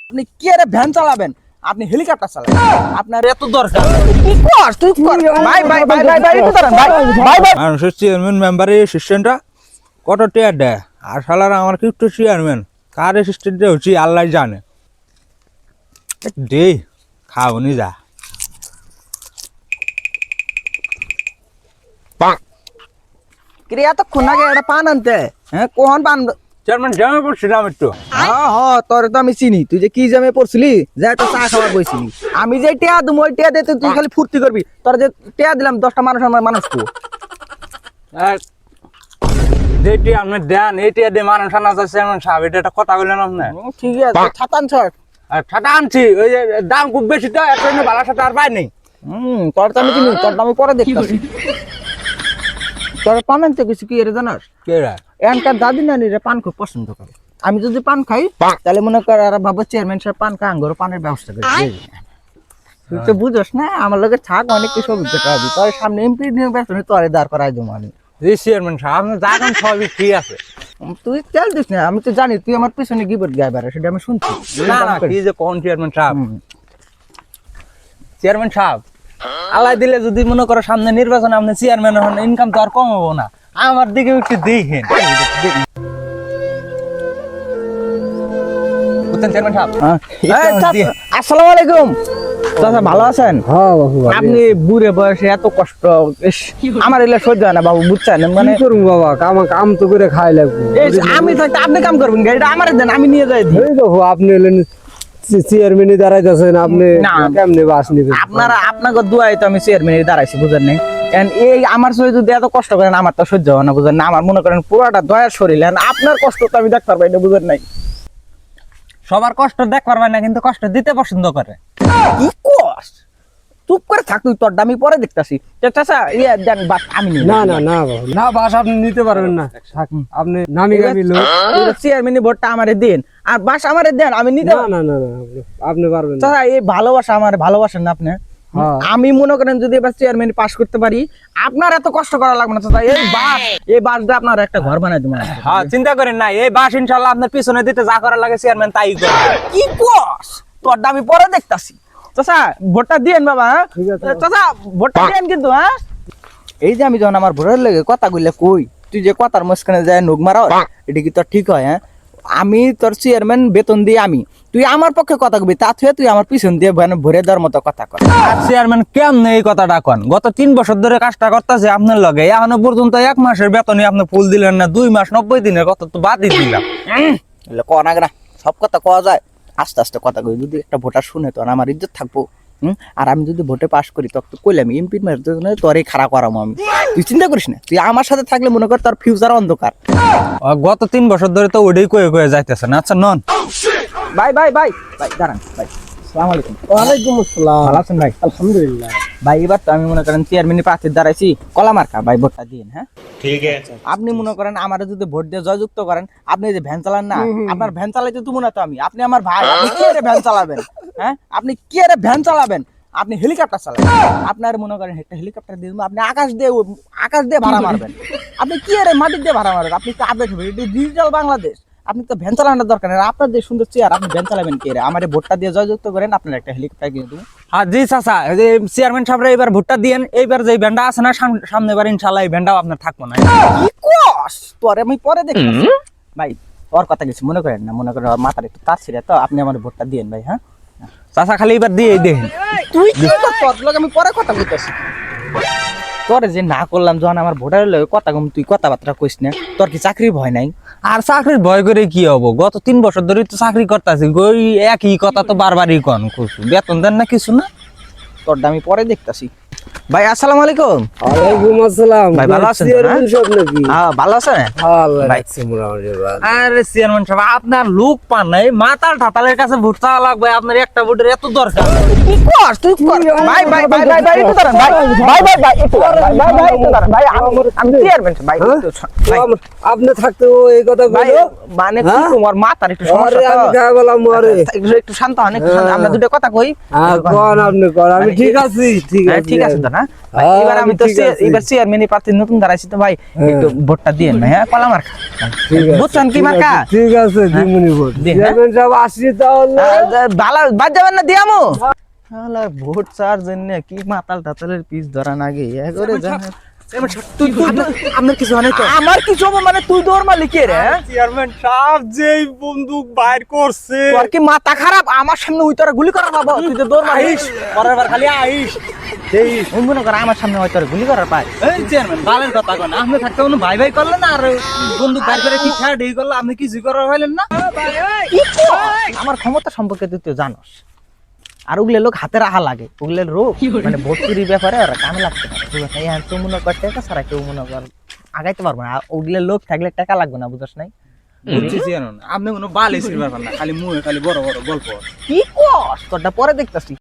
আপনি কি আরে ভ্যান চালাবেন? আপনি হেলিকপ্টার চালাবেন। আপনার এত দরকার কি কর তুই কর ভাই ভাই ভাই ভাই ভাই একটু দাঁড়ান ভাই ভাই ভাই মানুষের চেয়ারম্যান মেম্বারের অ্যাসিস্ট্যান্টরা কত টিয়ার দেয় আর শালারা আমার কিন্তু চেয়ারম্যান কার অ্যাসিস্ট্যান্ট হচ্ছে আল্লাহ জানে দে খাওনি যা ক্রিয়া তো খুনাকে একটা পান আনতে হ্যাঁ কোন পান চেয়ারম্যান জামে পড়ছিলাম একটু হ্যাঁ হ্যাঁ তোর তো আমি চিনি তুই যে কি জামে পড়ছিলি যে একটা চা খাওয়া বইছিলি আমি যে টিয়া দেবো ওই টিয়া দিতে তুই খালি ফুর্তি করবি তোর যে টিয়া দিলাম 10টা মানুষ তো যেটি আপনি দেন এইটি দিয়ে মানুষ আনা যাচ্ছে চেয়ারম্যান সাহেব এটা একটা কথা বললেন আপনি ঠিক আছে ছাতান ছট আর ঠাটা আনছি ওই যে দাম খুব বেশি তো একটা ভালো সাথে আর পাই নেই তোর তো আমি চিনি তোর তো আমি পরে দেখতেছি তোর পান আনতে কিছু কি এর জানাস কে রে এনকার দাদি নানি রে পান খুব পছন্দ করে আমি যদি পান খাই তাহলে মনে কর আর ভাবো চেয়ারম্যান সাহেব পান খাই আঙ্গুর পানের ব্যবস্থা করে তুই তো বুঝোস না আমার লোকের থাক অনেক কিছু অভিজ্ঞতা হবে তোর সামনে এমপি নির্বাচনে তোরে দাঁড় করাই দেবো আমি চেয়ারম্যান সাহেব আপনি জানেন সবই ঠিক আছে তুই তেল দিস না আমি তো জানি তুই আমার পিছনে গিবট গাইবার সেটা আমি শুনছি না না কি যে কোন চেয়ারম্যান সাহেব চেয়ারম্যান সাহেব আল্লাহ দিলে যদি মনে করো সামনে নির্বাচনে আপনি চেয়ারম্যান হন ইনকাম তো আর কম হবো না আমার দিকে একটু দেখেন বুঝছেন চেয়ারম্যান সাহেব আসসালামু আলাইকুম চাচা ভালো আছেন আপনি বুড়ে বয়সে এত কষ্ট আমার এলে সহ্য হয় না বাবু বুঝছেন মানে করুন বাবা কাম তো করে খাই লাগবে আমি থাকতে আপনি কাম করবেন গাড়িটা আমার দেন আমি নিয়ে যাই দিই এই দেখো আপনি এলেন চেয়ারম্যানই দাঁড়াইতেছেন আপনি কেমনে বাস নিবেন আপনাকে দুয়াই তো আমি চেয়ারম্যানের দাঁড়াইছি বুঝেন নাই এই আমার শরীর যদি এত কষ্ট করেন আমার তো সহ্য হয় না বুঝেন না আমার মনে করেন পুরোটা দয়ার শরীর আপনার কষ্ট তো আমি দেখতে পারবো এটা বুঝেন নাই সবার কষ্ট দেখ পারবে না কিন্তু কষ্ট দিতে পছন্দ করে কি কষ্ট চুপ করে থাক তুই তোর আমি পরে দেখতাছি চাচা ইয়ে দেন বাস আমি নিয়ে না না না বাবা না বাস আপনি নিতে পারবেন না থাক, আপনি নামি গামি লোক চেয়ারম্যানের ভোটটা আমারে দেন আর বাস আমারে দেন আমি নিতে না না না না আপনি পারবেন না চাচা এই ভালোবাসা আমার ভালোবাসেন না আপনি আমি মনে করেন যদি এবার চেয়ারম্যান পাস করতে পারি আপনার এত কষ্ট করা লাগবে না চাচা এই বাস দিয়ে আপনার একটা ঘর বানাই দেবো হ্যাঁ চিন্তা করেন না এই বাস ইনশাআল্লাহ আপনার পিছনে দিতে যা করা লাগে চেয়ারম্যান তাই করবে কি কস তোর আমি পরে দেখতাছি চাচা ভোটটা দিয়েন বাবা ঠিক আছে চাচা ভোটটা দিয়েন কিন্তু হ্যাঁ এই যে আমি যখন আমার ভোটের লেগে কথা কইলে কই তুই যে কথার মাঝখানে যায় নুক মারাও এটা কি তোর ঠিক হয় হ্যাঁ আমি তোর চেয়ারম্যান বেতন দিয়ে আমি তুই আমার পক্ষে কথা কবি তা থুয়ে তুই আমার পিছন দিয়ে ভরে দেওয়ার মতো কথা কর চেয়ারম্যান কেমনে এই কথাটা কন গত 3 বছর ধরে কাজটা করতেছে আপনার লগে এখনো পর্যন্ত 1 মাসের বেতনই আপনি ফুল দিলেন না 2 মাস 90 দিনের কথা তো বাদই দিলাম কন আগে না সব কথা কওয়া যায় আস্তে আস্তে কথা কই যদি একটা ভোটার শুনে তো আমার ইজ্জত থাকবো আর আমি যদি ভোটে পাস করি তখন তো কইলাম এমপির মেয়ের তোরে খারাপ করাবো আমি তুই চিন্তা করিস না তুই আমার সাথে থাকলে মনে কর তোর ফিউচার অন্ধকার গত 3 বছর ধরে তো ওইটাই কয়ে যাইতেছে না আচ্ছা নন ভাই ভাই ভাই ভাই দাঁড়ান ভাই আসসালামু আলাইকুম ওয়ালাইকুম আসসালাম ভালো আছেন ভাই আলহামদুলিল্লাহ ভাই এবার তো আমি মনে করেন চেয়ারম্যানের প্রার্থী দাঁড়াইছি কলা মার্কা ভাই ভোটটা দিন হ্যাঁ ঠিক আছে আপনি মনে করেন আমার যদি ভোট দিয়ে জয়যুক্ত করেন আপনি যে ভ্যান চালান না আপনার ভ্যান চালাইতে তুমি না তো আপনি আমার ভাই আপনি কি আরে ভ্যান চালাবেন হ্যাঁ আপনি কি আরে ভ্যান চালাবেন আপনি হেলিকপ্টার চালাবেন আপনার মনে করেন একটা হেলিকপ্টার দিয়ে আপনি আকাশ দিয়ে ভাড়া মারবেন আপনি কি আরে মাটি দিয়ে ভাড়া মারবেন আপনি তো আপডেট হবেন এটা ডিজিটাল বাংলাদেশ আপনি তো ভ্যান চালানোর দরকার নেই আপনার যে সুন্দর চেয়ার আপনি ভ্যান চালাবেন কি রে আমার ভোটটা দিয়ে জয়যুক্ত করেন আপনার একটা হেলিকপ্টার কিনে দেবো হ্যাঁ জি চাচা যে চেয়ারম্যান সাহেবরা এবার ভোটটা দিয়েন এইবার যে ভ্যানটা আছে না সামনে বার ইনশাআল্লাহ এই ভ্যানটাও আপনার থাকবো না কি কস তোরে আমি পরে দেখব ভাই ওর কথা কিছু মনে করেন না মনে করেন ওর মাথার একটু তার ছিঁড়ে তো আপনি আমার ভোটটা দিয়েন ভাই হ্যাঁ চাচা খালি এবার দিয়ে দেখেন তুই কি তোর লগে আমি পরে কথা বলতেছি তোরে যে না করলাম যখন আমার ভোটারের লগে কথা কম তুই কথাবার্তা কইস না তোর কি চাকরি ভয় নাই আর চাকরির ভয় করে কি হবো গত 3 বছর ধরে তো চাকরি করতেছি ওই একই কথা তো বারবারই কন বেতন দেন না কিছু না তোর আমি পরে দেখতাছি ভাই আসসালামু আলাইকুম ওয়ালাইকুম আসসালাম ভাই ভালো আছেন চেয়ারম্যান সব নাকি হ্যাঁ ভালো আছেন আল্লাহ রাখছে মোটামুটি ভালো। আরে চেয়ারম্যান সাহেব আপনার লোক পান নাই মাতাল ঠাতালের কাছে ভোট চাওয়া লাগবে আপনার একটা ভোটের এত দরকার কি কর তুই কর ভাই ভাই ভাই ভাই ভাই একটু দাঁড়ান ভাই ভাই ভাই ভাই একটু দাঁড়ান ভাই ভাই একটু দাঁড়ান ভাই আমি চেয়ারম্যান ভাই একটু তো আপনি থাকতে এই কথা ভাই বলো মানে কি তোমার মাথার একটু আরে সমস্যা আমি গায়ে বললাম আরে একটু শান্ত হন একটু শান্ত আমরা দুটো কথা কই কোন আপনি কোন আমি ঠিক আছি ঠিক হ্যাঁ, আছে ঠিক আছে তো না ভাই, হ্যাঁ, এবার আমি তো ঠিক আছে। এবার চেয়ারম্যানই প্রার্থী নতুন দাঁড়াইছি তো ভাই একটু ভোটটা দিয়েন না, হ্যাঁ কলা মার্কা ঠিক আছে, বুঝছেন কি ঠিক মার্কা আছে, ঠিক আছে দিমুনি ভোট দিন, হ্যাঁ? চেয়ারম্যান সাহেব আসি তাহলে ভালো বাদ যাবেন না দিয়ামু শালা ভোট চার জন্য কি মাতাল টাতালের পিস ধরা নাগে এ করে জানেন আপনার কিছু হয় তো আমার কিছু হবে মানে তুই দৌড় মালিক রে চেয়ারম্যান সাহেব যেই বন্দুক বাইর করছে তোর কি মাথা খারাপ আমার সামনে ওই তোরা গুলি করা পাবো তুই তো দৌড় মারিস পরের বার খালি আইস ওই মনে কর আমার সামনে হয়তো আর গুলি করার পায় এই চেয়ারম্যান বালের কথা কোন আপনি থাকতে কোনো ভাই ভাই করলেন না আর বন্দুক বাইর করে কি খেয়া ডেই করলো আপনি কি জিগর হইলেন না কি কর? আমার ক্ষমতা সম্পর্কে তুই তো জানোস আর ওগুলো লোক হাতে রাখা লাগে ওগুলো রোগ মানে ভোট চুরির ব্যাপারে ওরা কামে লাগতে পারে ঠিক আছে এই তো মনে কর টাকা ছাড়া কেউ মনে কর আগাইতে পারবো না ওগুলো লোক থাকলে টাকা লাগবে না বুঝছ নাই বুঝছি চেয়ারম্যান আপনি কোনো বালে সিলবার পান না খালি মুখে খালি বড় বড় গল্প কি কস তোরটা পরে দেখতাছি